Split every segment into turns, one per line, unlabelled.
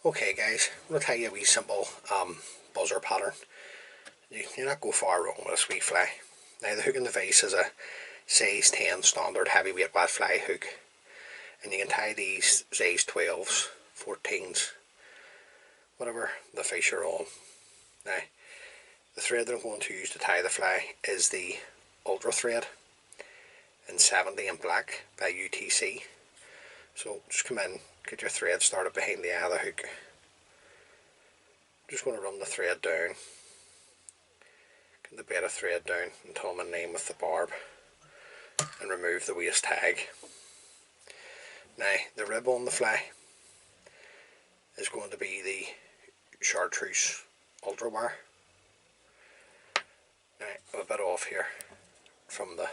Okay guys, I'm going to tell you a wee simple buzzer pattern. You're not go far wrong with this wee fly. Now the hook in the vise is a size 10 standard heavyweight wet fly hook, and you can tie these size 12s, 14s, whatever the fish are on. Now the thread that I'm going to use to tie the fly is the Ultra thread in 70 in black by UTC. So just come in, get your thread started behind the eye of the hook. I'm just going to run the thread down, get the bed of thread down until I'm in line with the barb, and remove the waist tag. Now the rib on the fly is going to be the Chartreuse Ultra wire. Now I'm a bit off here from the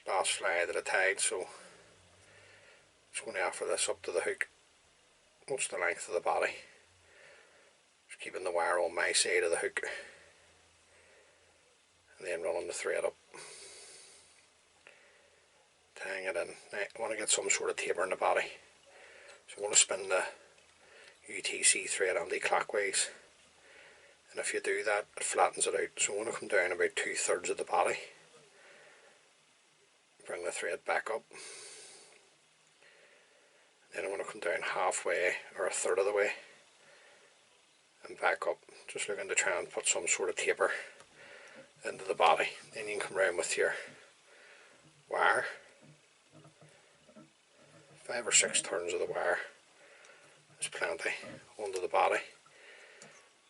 last fly that I tied, so just going to offer this up to the hook. What's the length of the body? Just keeping the wire on my side of the hook, and then running the thread up, tying it in. Now I want to get some sort of taper in the body, so I'm going to spin the UTC thread anti-clockwise, and if you do that, it flattens it out. So I'm going to come down about 2/3 of the body, bring the thread back up, then I'm going to come down halfway or 1/3 of the way and back up, just looking to try and put some sort of taper into the body. Then you can come around with your wire, 5 or 6 turns of the wire is plenty onto the body.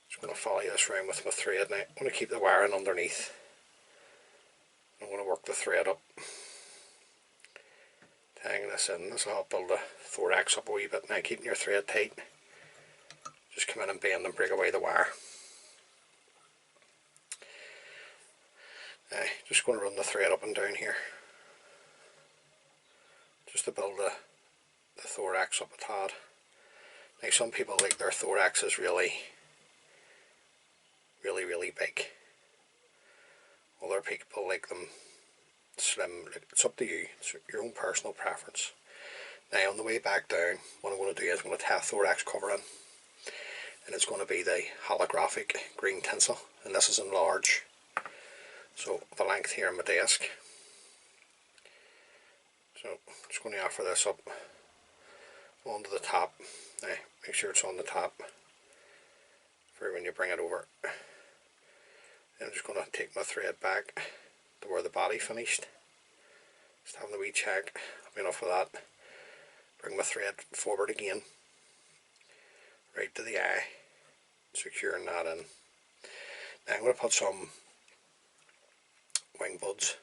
Just going to follow this round with my thread. Now I'm going to keep the wire in underneath. I'm going to work the thread up, tying this in. This will help build the thorax up a wee bit. Now keeping your thread tight, just come in and bend and break away the wire. Now just going to run the thread up and down here, just to build the thorax up a tad. Now some people like their thoraxes really big. Other people like them slim. It's up to you. It's your own personal preference. Now on the way back down, what I'm going to do is I'm going to tie a thorax cover in, and it's going to be the holographic green tinsel, and this is in large. So the length here on my desk. So I'm just going to offer this up onto the top. Now make sure it's on the top for when you bring it over. And I'm just going to take my thread back to where the body finished. Just having a wee check. I've enough of that. Bring my thread forward again, right to the eye, securing that in. Now I'm going to put some wing buds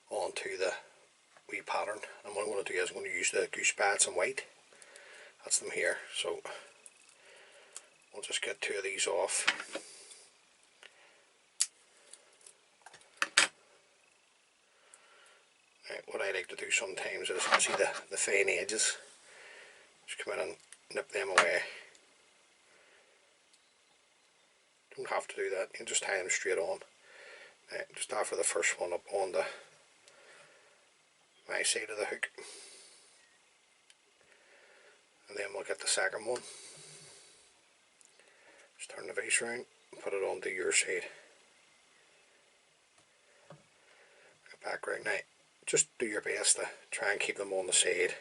onto the wee pattern, and what I'm going to do is I'm going to use the goose bats in white. That's them here, so we'll just get 2 of these off. Right, what I like to do sometimes is see the fine edges, just come in and nip them away. Don't have to do that, you can just tie them straight on. Just offer the first one up on my side of the hook, and then we'll get the second one. Just turn the vise around and put it onto your side. Get back right now. Just do your best to try and keep them on the side.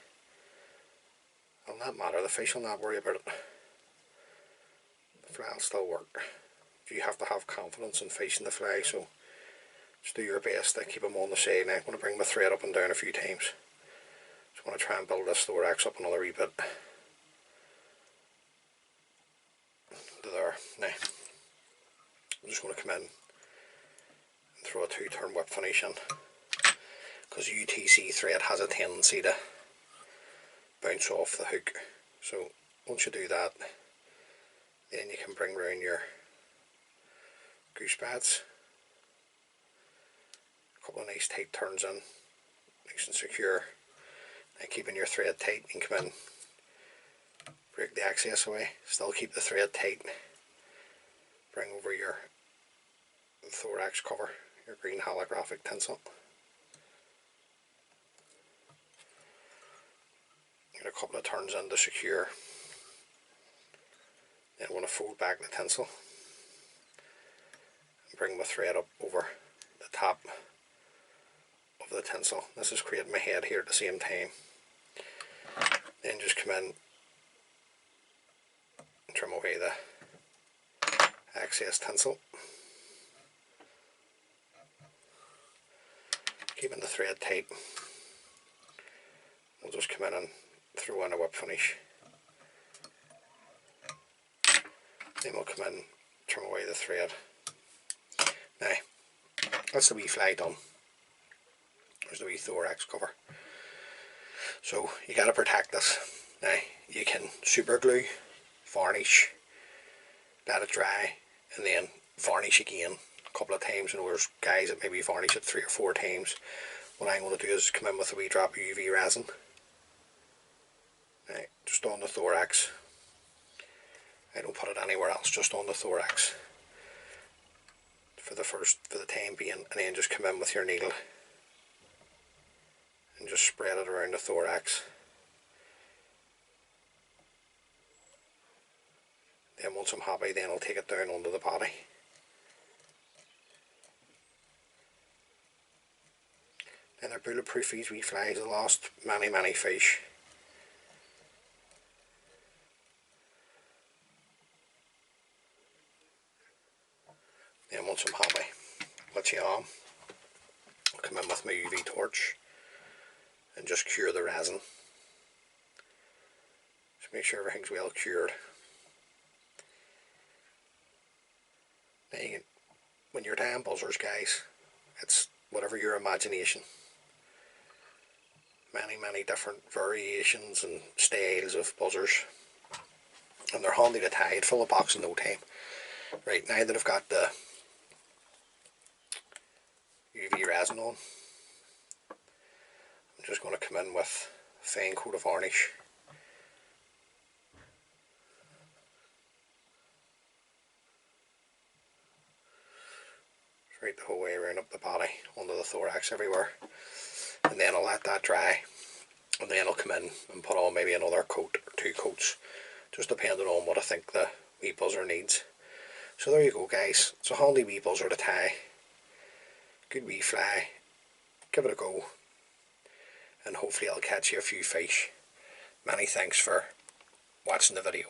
It'll not matter, the fish will not worry about it. The fly will still work. You have to have confidence in fishing the fly, so just do your best to keep them on the side. Now I'm going to bring my thread up and down a few times. Just want to try and build this thorax up another wee bit. There. Now I'm just going to come in and throw a 2-turn whip finish in, because UTC thread has a tendency to bounce off the hook. So once you do that, then you can bring round your goose bats. A couple of nice tight turns in, nice and secure. And keeping your thread tight, you can come in, break the excess away, still keep the thread tight. Bring over your thorax cover, your green holographic tinsel. Get a couple of turns in to secure. Then I'm going to fold back the tinsel and bring my thread up over the top of the tinsel. This is creating my head here at the same time. Then just come in and trim away the excess tinsel, keeping the thread tight. We'll just come in and throw in a whip finish. Then we'll come in, trim away the thread. Now, that's the wee fly done. There's the wee thorax cover. So you got to protect this. Now you can super glue, varnish, let it dry, and then varnish again a couple of times. And there's guys that maybe varnish it 3 or 4 times. What I'm going to do is come in with a wee drop of UV resin. Right, just on the thorax. I don't put it anywhere else, just on the thorax for the time being, and then just come in with your needle and just spread it around the thorax. Then once I'm happy, then I'll take it down onto the body. And they're bulletproof, these wee flies. They lost many fish. Then once I'm happy, let you on, I'll come in with my UV torch and just cure the resin. Just make sure everything's well cured. Now you can, when you're tying buzzers, guys, it's whatever your imagination. Many different variations and styles of buzzers, and they're handy to tie. It'd fill a box in no time. Right, now that I've got the UV resin on, I'm just going to come in with a fine coat of varnish. Right the whole way around up the body, onto the thorax, everywhere. And then I'll let that dry, and then I'll come in and put on maybe another coat or 2 coats, just depending on what I think the wee buzzer needs. So there you go, guys. It's a handy wee buzzer to tie. Good wee fly. Give it a go, and hopefully I'll catch you a few fish. Many thanks for watching the video.